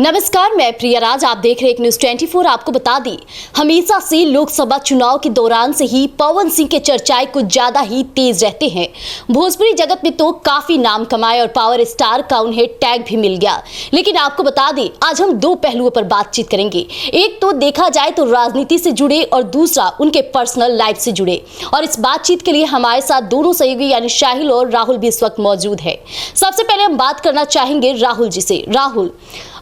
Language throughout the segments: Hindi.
नमस्कार, मैं प्रिया राज। आप देख रहे हैं न्यूज़ 24। आपको बता दें, हमेशा से लोकसभा चुनाव के दौरान से ही पवन सिंह के चर्चाएं कुछ ज्यादा ही तेज रहते हैं। भोजपुरी जगत में तो काफी नाम कमाए और पावर स्टार का उन्हें टैग भी मिल गया। लेकिन आपको बता दें, आज हम दो पहलुओं पर बातचीत करेंगे। एक तो देखा जाए तो राजनीति से जुड़े और दूसरा उनके पर्सनल लाइफ से जुड़े। और इस बातचीत के लिए हमारे साथ दोनों सहयोगी यानी शाहिल और राहुल भी इस वक्त मौजूद है। सबसे पहले हम बात करना चाहेंगे राहुल जी से। राहुल,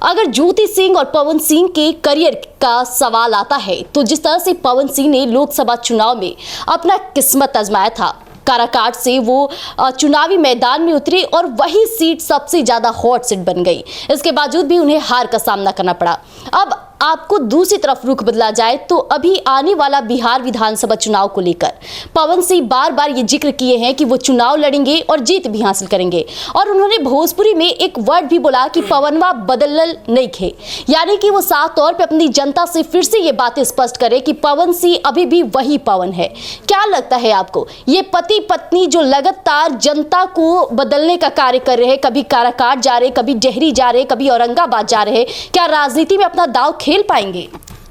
अगर ज्योति सिंह और पवन सिंह के करियर का सवाल आता है तो जिस तरह से पवन सिंह ने लोकसभा चुनाव में अपना किस्मत आजमाया था, काराकाट से वो चुनावी मैदान में उतरे और वही सीट सबसे ज्यादा हॉट सीट बन गई। इसके बावजूद भी उन्हें हार का सामना करना पड़ा। अब आपको दूसरी तरफ रुख बदला जाए तो अभी आने वाला बिहार विधानसभा चुनाव को लेकर पवन सिंह बार बार ये जिक्र किए हैं कि वो चुनाव लड़ेंगे और जीत भी हासिल करेंगे। और उन्होंने भोजपुरी में एक वर्ड भी बोला कि पवनवा बदलल नहीं खे, यानी कि वो साफ तौर पे अपनी जनता से फिर से ये बातें स्पष्ट करे कि पवन सिंह अभी भी वही पवन है। क्या लगता है आपको, ये पति पत्नी जो लगातार जनता को बदलने का कार्य कर रहे हैं, कभी काराकाट जा रहे, कभी डेहरी जा रहे, कभी औरंगाबाद जा रहे, क्या राजनीति में अपना दाव खेल पाएंगे?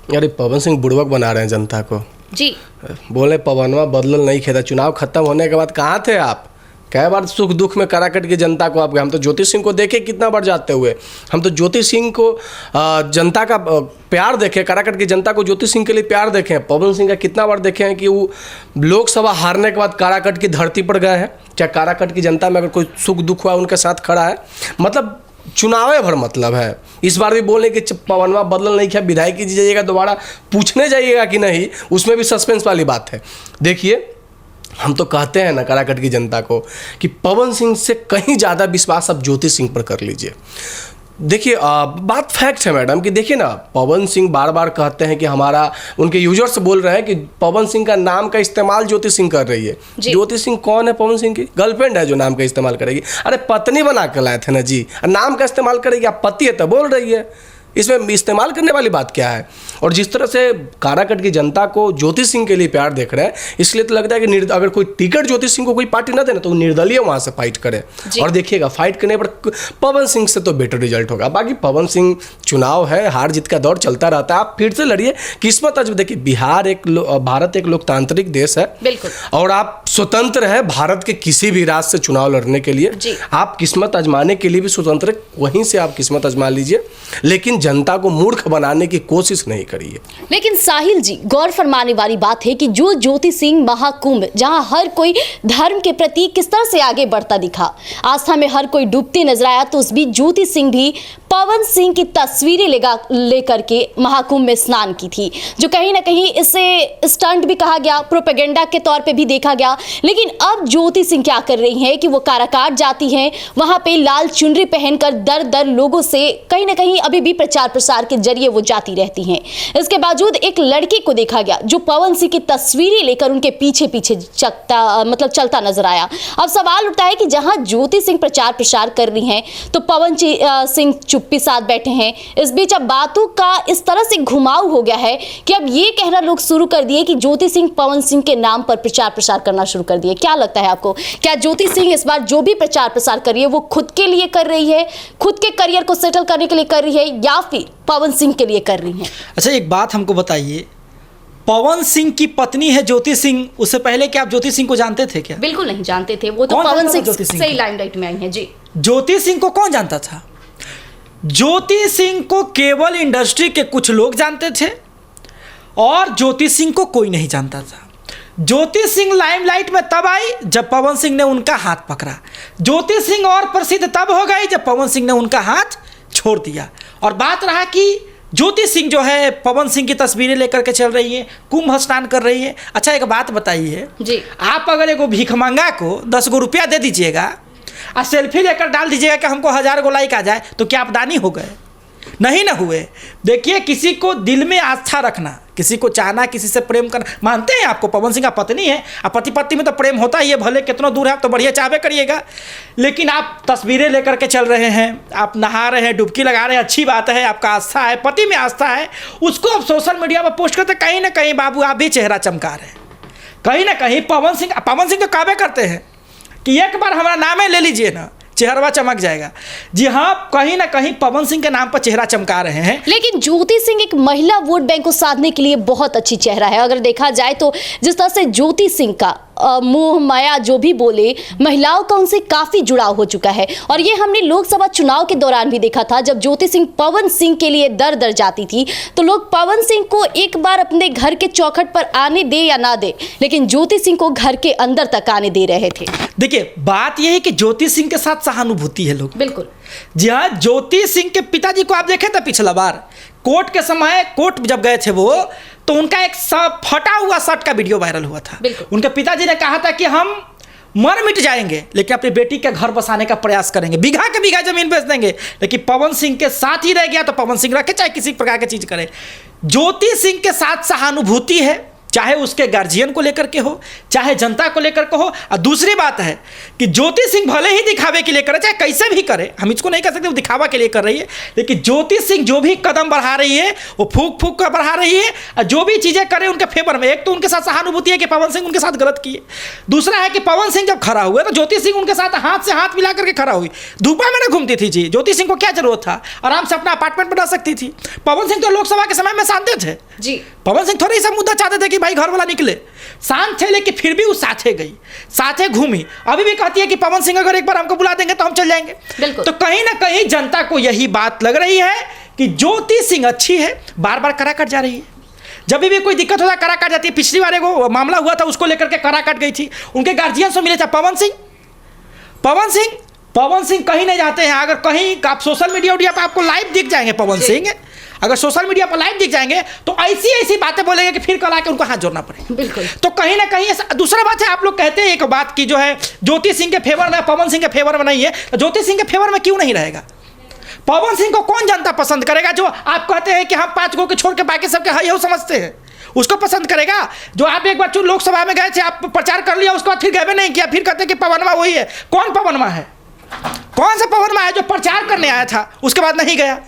अरे पवन सिंह बुड़वक बना रहे हैं जनता को जी। बोले पवनवा बदलल नहीं खेता। चुनाव खत्म होने के बाद कहाँ थे आप? कई बार सुख दुख में कराकट की जनता को आप गए। हम तो ज्योति सिंह को देखे कितना बार जाते हुए, हम तो ज्योति सिंह को जनता का प्यार देखे, कराकट की जनता को ज्योति सिंह के लिए प्यार देखे हैं। पवन सिंह का कितना बार देखे हैं कि वो लोकसभा हारने के बाद काराकट की धरती पर गए हैं। चाहे काराकट की जनता में अगर कोई सुख दुख हुआ उनके साथ खड़ा है। मतलब चुनावे भर मतलब है। इस बार भी बोले कि पवनवा बदल नहीं किया, विधायक जी जाइएगा दोबारा पूछने जाइएगा कि नहीं, उसमें भी सस्पेंस वाली बात है। देखिए, हम तो कहते हैं ना कराकट की जनता को कि पवन सिंह से कहीं ज़्यादा विश्वास आप ज्योति सिंह पर कर लीजिए। देखिए बात फैक्ट है मैडम कि देखिए ना, पवन सिंह बार बार कहते हैं कि हमारा, उनके यूजर्स बोल रहे हैं कि पवन सिंह का नाम का इस्तेमाल ज्योति सिंह कर रही है। ज्योति सिंह कौन है? पवन सिंह की गर्लफ्रेंड है जो नाम का इस्तेमाल करेगी। अरे पत्नी बना कर लाए थे ना जी, नाम का इस्तेमाल करेगी। आप पति है तो बोल रही है, इसमें इस्तेमाल करने वाली बात क्या है? और जिस तरह से काराकट की जनता को ज्योति सिंह के लिए प्यार देख रहे हैं, इसलिए तो लगता है कि अगर कोई टिकट ज्योति सिंह को कोई पार्टी ना देना तो वो निर्दलीय वहां से फाइट करे। और देखिएगा, फाइट करने पर पवन सिंह से तो बेटर रिजल्ट होगा। बाकी पवन सिंह, चुनाव है, हार जीत का दौर चलता रहता है। आप फिर से लड़िए, किस्मत आज देखिए, भारत एक लोकतांत्रिक देश है बिल्कुल, और आप स्वतंत्र है भारत के किसी भी राज्य से चुनाव लड़ने के लिए। आप किस्मत आजमाने के लिए भी स्वतंत्र, वहीं से आप किस्मत आजमा लीजिए, लेकिन जनता को मूर्ख बनाने की कोशिश नहीं करिए। लेकिन साहिल जी, गौर फरमाने वाली बात है कि जो ज्योति सिंह महाकुंभ, जहां हर कोई धर्म के प्रति किस तरह से आगे बढ़ता दिखा, आस्था में हर कोई डूबते नजर आया, तो उस बीच ज्योति सिंह भी पवन सिंह की तस्वीरें लेकर के महाकुंभ में स्नान की थी, जो कहीं ना कहीं इसे स्टंट भी कहा गया, प्रोपेगेंडा के तौर पे भी देखा गया। लेकिन अब ज्योति सिंह क्या कर रही हैं कि वो काराकाट जाती हैं, वहां पे लाल चुनरी पहनकर दर दर लोगों से कहीं ना कहीं अभी भी प्रचार प्रसार के जरिए वो जाती रहती हैं। इसके बावजूद एक लड़के को देखा गया जो पवन सिंह की तस्वीरें लेकर उनके पीछे पीछे चलता नजर आया। अब सवाल उठता है कि जहां ज्योति सिंह प्रचार प्रसार कर रही हैं तो पवन सिंह चुप्पी साथ बैठे हैं। इस बीच अब बातों का इस तरह से घुमाव हो गया है कि अब ये कहना लोग शुरू कर दिए कि ज्योति सिंह पवन सिंह के नाम पर प्रचार प्रसार करना शुरू कर दिए। क्या लगता है आपको, क्या ज्योति सिंह इस बार जो भी प्रचार प्रसार कर रही है वो खुद के लिए कर रही है, खुद के करियर को सेटल करने के लिए कर रही है, या फिर पवन सिंह के लिए कर रही है? अच्छा, एक बात हमको बताइए, पवन सिंह की पत्नी है ज्योति सिंह, उससे पहले क्या आप ज्योति सिंह को जानते थे क्या? बिल्कुल नहीं जानते थे, वो तो पवन सिंह से ही लाइमलाइट में आई है जी। ज्योति सिंह को कौन जानता था? ज्योति सिंह को केवल इंडस्ट्री के कुछ लोग जानते थे और ज्योति सिंह को कोई नहीं जानता था। ज्योति सिंह लाइमलाइट में तब आई जब पवन सिंह ने उनका हाथ पकड़ा। ज्योति सिंह और प्रसिद्ध तब हो गई जब पवन सिंह ने उनका हाथ छोड़ दिया। और बात रहा कि ज्योति सिंह जो है पवन सिंह की तस्वीरें लेकर के चल रही है, कुंभ स्नान कर रही है। अच्छा, एक बात बताइए जी, आप अगर एगो भिखमंगा को 10 गो रुपया दे दीजिएगा और सेल्फी लेकर डाल दीजिएगा कि हमको 1000 गो लाइक आ जाए, तो क्या आप दानी हो गए? नहीं ना हुए। देखिए, किसी को दिल में आस्था रखना, किसी को चाहना, किसी से प्रेम करना। मानते हैं आपको पवन सिंह का पत्नी है, अब पति पत्नी में तो प्रेम होता ही है, भले कितना दूर है आप तो बढ़िया चाहबे करिएगा। लेकिन आप तस्वीरें लेकर के चल रहे हैं, आप नहा रहे हैं, डुबकी लगा रहे हैं, अच्छी बात है, आपका आस्था है, पति में आस्था है, उसको आप सोशल मीडिया पर पोस्ट करते, कहीं ना कहीं बाबू आप भी चेहरा चमका रहे हैं। कहीं ना कहीं पवन सिंह तो काबे करते हैं कि एक बार हमारा नाम ले लीजिए ना, चेहरा चमक जाएगा। जी हाँ, कहीं ना कहीं पवन सिंह के नाम पर चेहरा चमका रहे हैं। लेकिन ज्योति सिंह एक महिला वोट बैंक को साधने के लिए बहुत अच्छी चेहरा है। अगर देखा जाए तो जिस तरह से ज्योति सिंह का मोह माया जो भी बोले, महिलाओं का उनसे काफी जुड़ाव हो चुका है। और ये हमने लोकसभा चुनाव के दौरान भी देखा था, जब ज्योति सिंह पवन सिंह के लिए दर दर जाती थी तो लोग पवन सिंह को एक बार अपने घर के चौखट पर आने दे या ना दे, लेकिन ज्योति सिंह को घर के अंदर तक आने दे रहे थे। देखिए, बात यह है कि ज्योति सिंह के साथ सहानुभूति है लोग। बिल्कुल। जी हाँ, ज्योति सिंह के पिताजी को आप देखे थे पिछला बार कोर्ट के समय, कोर्ट जब गए थे वो, तो उनका एक फटा हुआ शर्ट का वीडियो वायरल हुआ था। उनके पिताजी ने कहा था कि हम मर मिट जाएंगे लेकिन अपनी बेटी का घर बसाने का प्रयास करेंगे, बीघा के बीघा जमीन बेच देंगे, लेकिन पवन सिंह के साथ ही रह गया तो पवन सिंह रखे, चाहे किसी प्रकार की चीज करे। ज्योति सिंह के साथ सहानुभूति है, चाहे उसके गार्जियन को लेकर के हो, चाहे जनता को लेकर के हो। और दूसरी बात है कि ज्योति सिंह भले ही दिखावे के लिए करे, चाहे कैसे भी करे, हम इसको नहीं कह सकते वो दिखावा के लिए कर रही है, लेकिन ज्योति सिंह जो भी कदम बढ़ा रही है वो फूक फूक कर बढ़ा रही है, और जो भी चीज़ें करे उनके फेवर में। एक तो उनके साथ सहानुभूति है कि पवन सिंह उनके साथ गलत किए, दूसरा है कि पवन सिंह जब खड़ा हुए तो ज्योति सिंह उनके साथ हाथ से हाथ मिला करके खड़ा हुई। धूपा में ना घूमती थी जी, ज्योति सिंह को क्या जरूरत था, आराम से अपना अपार्टमेंट बना सकती थी। पवन सिंह तो लोकसभा के समय में शांत थे जी, पवन सिंह थोड़ी सा मुद्दा चाहते थे कि भाई घर वाला निकले, शांत थे, लेकिन फिर भी वो साथे गई, साथे घूमी। अभी भी कहती है कि पवन सिंह अगर एक बार हमको बुला देंगे तो हम चल जाएंगे। तो कहीं ना कहीं जनता को यही बात लग रही है कि ज्योति सिंह अच्छी है, बार बार करा कट जा रही है। जब भी कोई दिक्कत होता है करा कट जाती है। पिछली बार एगो मामला हुआ था, उसको लेकर के करा कट गई थी, उनके गार्जियन से मिले थे पवन सिंह कहीं नहीं जाते हैं। अगर कहीं आप सोशल मीडिया पर आपको लाइव दिख जाएंगे पवन सिंह, अगर सोशल मीडिया पर लाइव दिख जाएंगे तो ऐसी ऐसी बातें बोलेंगे कि फिर कल आके उनको हाथ जोड़ना पड़ेगा। बिल्कुल। तो कहीं ना कहीं ऐसा। दूसरा बात है, आप लोग कहते हैं एक बात की जो है ज्योति सिंह के फेवर में, पवन सिंह के फेवर में नहीं है, तो ज्योति सिंह के फेवर में क्यों नहीं रहेगा? पवन सिंह को कौन जनता पसंद करेगा? जो आप कहते हैं कि हम 5 गो के छोड़ के बाकी सबके हाई हो समझते हैं, उसको पसंद करेगा? जो आप एक बार लोकसभा में गए थे, आप प्रचार कर लिया, उसके बाद फिर गए नहीं किया, फिर कहते कि पवनमा वही है। कौन पवनमा है? कौन सा पवनमा है जो प्रचार करने आया था उसके बाद नहीं गया?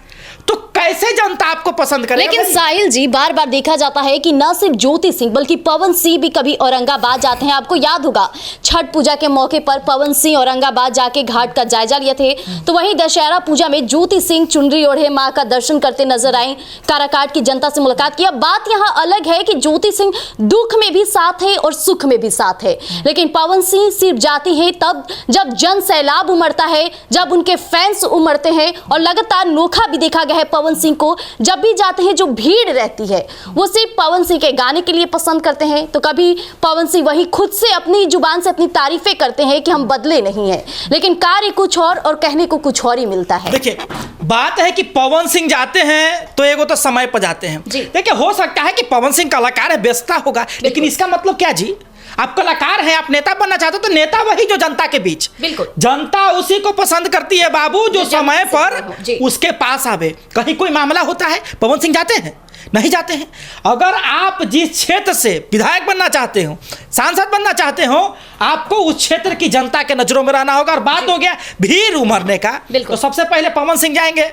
तो कैसे जनता आपको पसंद करेगी? लेकिन साहिल जी, बार बार देखा जाता है कि न सिर्फ ज्योति सिंह बल्कि पवन सिंह भी कभी औरंगाबाद जाते हैं। आपको याद होगा छठ पूजा के मौके पर पवन सिंह औरंगाबाद जाके घाट का जायजा लिए थे, तो वहीं दशहरा पूजा में ज्योति सिंह चुनरी ओढ़े मां का दर्शन करते नजर आई, काराकाट की जनता से मुलाकात की। अब बात यहाँ अलग है कि ज्योति सिंह दुख में भी साथ है और सुख में भी साथ है, लेकिन पवन सिंह सिर्फ जाती है तब जब जन सैलाब उमड़ता है, जब उनके फैंस उमड़ते हैं। और लगातार नोखा भी देखा है पवन सिंह को, जब भी जाते हैं जो भीड़ रहती है वो सिर्फ पवन सिंह के गाने के लिए पसंद करते हैं, तो कभी पवन सिंह वही खुद से अपनी जुबान से अपनी तारीफें करते हैं कि हम बदले नहीं हैं, लेकिन कार्य कुछ और कहने को कुछ और ही मिलता है। देखिए, बात है कि पवन सिंह जाते हैं तो एगो तो समय पर जाते हैं। देखिए, हो सकता है कि पवन सिंह कलाकार है, व्यस्तता होगा, लेकिन इसका मतलब क्या जी? आप कलाकार हैं, आप नेता बनना चाहते हो तो नेता वही जो जनता के बीच, बिल्कुल जनता उसी को पसंद करती है बाबू, जो समय पर उसके पास आवे। कहीं कोई मामला होता है, पवन सिंह जाते हैं? नहीं जाते हैं। अगर आप जिस क्षेत्र से विधायक बनना चाहते हो, सांसद बनना चाहते हो, आपको उस क्षेत्र की जनता के नजरों में रहना होगा। और बात हो गया भीड़ उमड़ने का, तो सबसे पहले पवन सिंह जाएंगे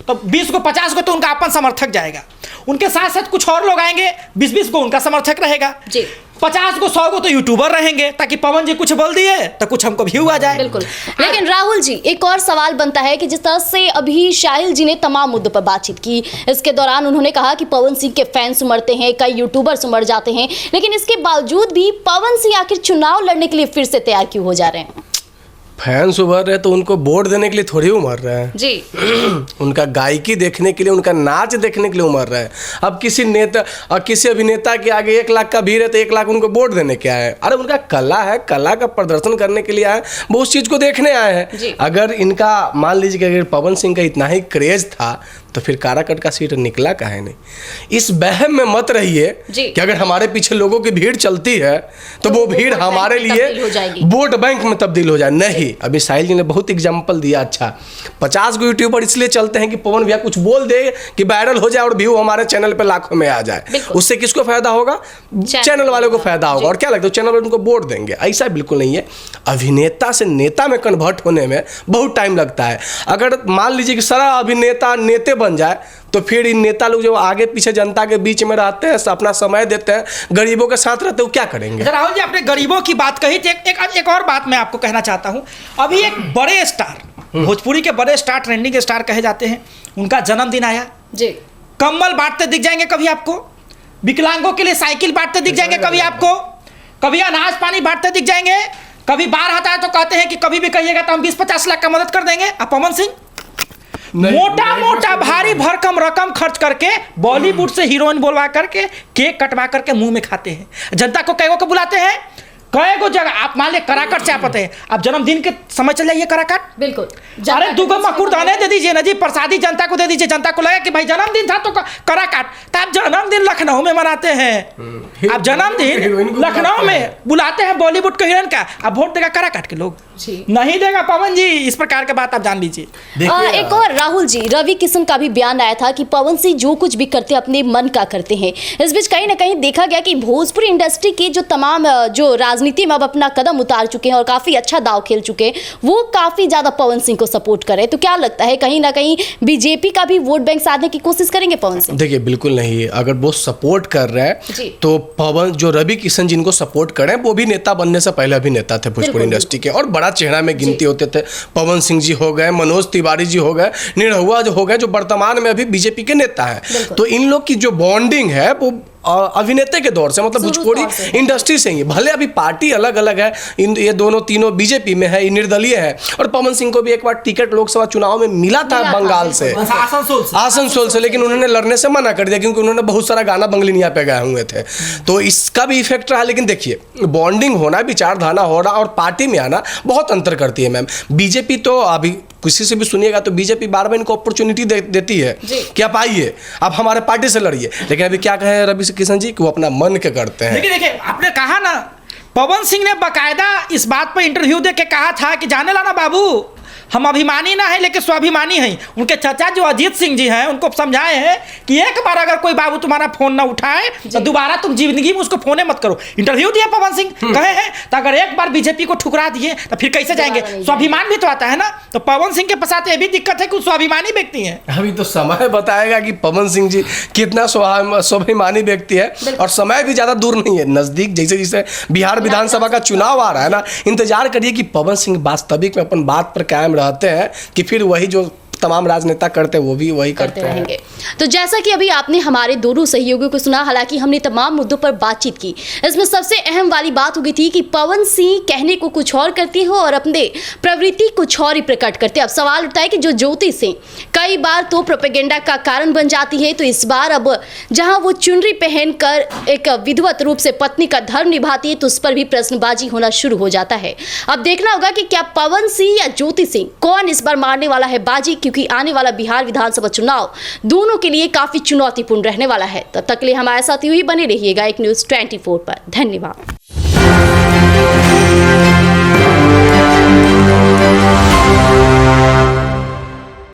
तो 20 को 50 को तो उनका अपन समर्थक जाएगा, उनके साथ साथ कुछ और लोग आएंगे, 20-20 को उनका समर्थक रहेगा, 50 को 100 को तो यूट्यूबर रहेंगे, ताकि पवन जी कुछ बोल दिए तो कुछ हमको व्यू आ जाए। बिल्कुल। लेकिन राहुल जी, एक और सवाल बनता है कि जिस तरह से अभी शाहिल जी ने तमाम मुद्दों पर बातचीत की, इसके दौरान उन्होंने कहा कि पवन सिंह के फैंस उमड़ते हैं, कई यूट्यूबर्स उमड़ जाते हैं, लेकिन इसके बावजूद भी पवन सिंह आखिर चुनाव लड़ने के लिए फिर से तैयार क्यों हो जा रहे हैं? फैंस उभर रहे तो उनको वोट देने के लिए थोड़ी उमर रहे हैं जी। उनका गायकी देखने के लिए, उनका नाच देखने के लिए उमर रहे हैं। अब किसी नेता और किसी अभिनेता के आगे 1 लाख का भीड़ है तो 1 लाख उनको वोट देने के आए हैं? अरे उनका कला है, कला का प्रदर्शन करने के लिए आए, वो उस चीज़ को देखने आए हैं। अगर इनका मान लीजिए कि अगर पवन सिंह का इतना ही क्रेज था तो फिर काराकट का सीट निकला काहे नहीं? इस वहम में मत रहिए कि अगर हमारे पीछे लोगों की भीड़ चलती है तो वो भीड़ हमारे लिए वोट बैंक में तब्दील हो जाए। नहीं, अभी साहिल जी ने बहुत एग्जाम्पल दिया। अच्छा, 50 को यूट्यूबर इसलिए चलते हैं कि पवन भैया कुछ बोल दे कि वायरल हो जाए और व्यू हमारे चैनल पे लाखों में आ जाए। उससे किसको फायदा होगा? चैनल वाले को फायदा होगा। और क्या लगता है चैनल वाले उनको वोट देंगे? ऐसा बिल्कुल नहीं है। अभिनेता से नेता में कन्वर्ट होने में बहुत टाइम लगता है। अगर मान लीजिए कि सारा अभिनेता नेते बन जाए तो फिर इन नेता लोग जो आगे पीछे जनता के बीच में रहते हैं, अपना समय देते हैं, गरीबों के साथ रहते हैं, वो क्या करेंगे? राहुल जी, आपने गरीबों की बात कही थी, एक और बात मैं आपको कहना चाहता हूं। अभी एक बड़े स्टार भोजपुरी के बड़े स्टार, ट्रेंडिंग स्टार कहे जाते हैं, उनका जन्मदिन आया जी। कंबल बांटते दिख जाएंगे कभी आपको, विकलांगों के लिए साइकिल बांटते दिख जाएंगे कभी आपको, कभी अनाज पानी बांटते दिख जाएंगे, कभी बाढ़ आता है तो कहते हैं कि कभी भी कहिएगा तो हम 20-50 लाख का मदद कर देंगे। अब पवन सिंह मोटा मोटा भारी भरकम रकम खर्च करके बॉलीवुड से हीरोइन बोलवा करके केक कटवा करके मुंह में खाते हैं, जनता को कई को बुलाते हैं, कई को जगह। आप मान ले कराकट चाहते हैं, आप जन्मदिन के समय चल जाइए कराकट, बिल्कुल। अरे 2 मकुरदाने दे दीजिए ना जी, प्रसादी जनता को दे दीजिए, जनता को लगे कि भाई जन्मदिन था तो कराकट। तो आप जन्मदिन लखनऊ में मनाते हैं, आप जन्मदिन लखनऊ में बुलाते हैं बॉलीवुड के हीरोइन का, अब वोट देगा कराकट के लोग नहीं देगा पवन जी। इस प्रकार के बात आप जान लीजिए। एक और राहुल जी, रवि किशन का भी बयान आया था कि पवन सिंह जो कुछ भी करते अपने मन का करते हैं। इस बीच कहीं ना कहीं देखा गया कि भोजपुरी इंडस्ट्री के जो तमाम जो राजनीति में अब अपना कदम उतार चुके हैं और काफी अच्छा दाव खेल चुके हैं, वो काफी ज्यादा पवन सिंह को सपोर्ट कर रहे हैं। तो क्या लगता है कहीं ना कहीं बीजेपी का भी वोट बैंक साधने की कोशिश करेंगे पवन सिंह? देखिए बिल्कुल नहीं, अगर वो सपोर्ट कर रहे हैं तो पवन, जो रवि किशन जिनको सपोर्ट कर रहे हैं वो भी नेता बनने से पहले अभिनेता थे भोजपुरी इंडस्ट्री के, और बड़ा चेहरा में गिनती होते थे। पवन सिंह जी हो गए, मनोज तिवारी जी हो गए, निरहुआ जो हो गए, जो वर्तमान में अभी बीजेपी के नेता हैं। तो इन लोग की जो बॉन्डिंग है वो अभिनेता के दौर से, मतलब भोजपुरी इंडस्ट्री से ही। भले अभी पार्टी अलग अलग है, ये दोनों तीनों बीजेपी में है, निर्दलीय है, और पवन सिंह को भी एक बार टिकट लोकसभा चुनाव में मिला था बंगाल से, आसनसोल से, लेकिन उन्होंने लड़ने से मना कर दिया क्योंकि उन्होंने बहुत सारा गाना बंगलिनिया पे गाए हुए थे। तो इसका भी इफेक्ट रहा। लेकिन देखिए, बॉन्डिंग होना, विचारधारा होना और पार्टी में आना बहुत अंतर करती है मैम। बीजेपी तो अभी किसी से भी सुनिएगा तो बीजेपी बार बार इनको अपॉर्चुनिटी देती है कि आप आइए, आप हमारे पार्टी से लड़िए। लेकिन अभी क्या कहे रवि किशन जी कि वो अपना मन के करते हैं। लेकिन देखिए, आपने कहा ना, पवन सिंह ने बाकायदा इस बात पर इंटरव्यू दे के कहा था कि जाने लाना बाबू, हम अभिमानी ना है लेकिन स्वाभिमानी हैं। उनके चाचा जो अजीत सिंह जी हैं उनको समझाए हैं कि एक बार अगर कोई बाबू तुम्हारा फोन ना उठाए तो दोबारा तुम जिंदगी में उसको फोन मत करो। इंटरव्यू दिया पवन सिंह, कहे हैं तो अगर एक बार बीजेपी को ठुकरा दिए तो फिर कैसे जाएंगे? स्वाभिमान भी तो आता है ना। तो पवन सिंह के पास ये भी दिक्कत है कि स्वाभिमानी व्यक्ति है। अभी तो समय बताएगा कि पवन सिंह जी कितना स्वाभिमानी व्यक्ति है, और समय भी ज्यादा दूर नहीं है, नजदीक। जैसे जैसे बिहार विधानसभा का चुनाव आ रहा है ना, इंतजार करिए कि पवन सिंह वास्तविक में अपन बात पर कायम रहते हैं कि फिर वही जो तमाम राजनेता करते हैं वो भी वही करते रहेंगे। तो जैसा कि अभी आपने हमारे दोनों सहयोगियों को सुना, हालांकि हमने तमाम मुद्दों पर बातचीत की, इसमें सबसे अहम वाली बात हो गई थी कि पवन सिंह कहने को कुछ और करती हो और अपने प्रवृत्ति कुछ और ही प्रकट करते। अब सवाल उठता है कि जो ज्योति सिंह कई बार तो प्रोपेगेंडा का कारण बन जाती है, तो इस बार अब जहां वो चुनरी पहनकर एक विधिवत रूप से पत्नी का धर्म निभाती है, तो उस पर भी प्रश्नबाजी होना शुरू हो जाता है। अब देखना होगा कि क्या पवन सिंह या ज्योति सिंह कौन इस बार मारने वाला है बाजी, क्योंकि आने वाला बिहार विधानसभा चुनाव दोनों के लिए काफी चुनौतीपूर्ण रहने वाला है। तब तक के लिए हमारे साथ यूं ही बने रहिएगा एक न्यूज़ 24 पर। धन्यवाद।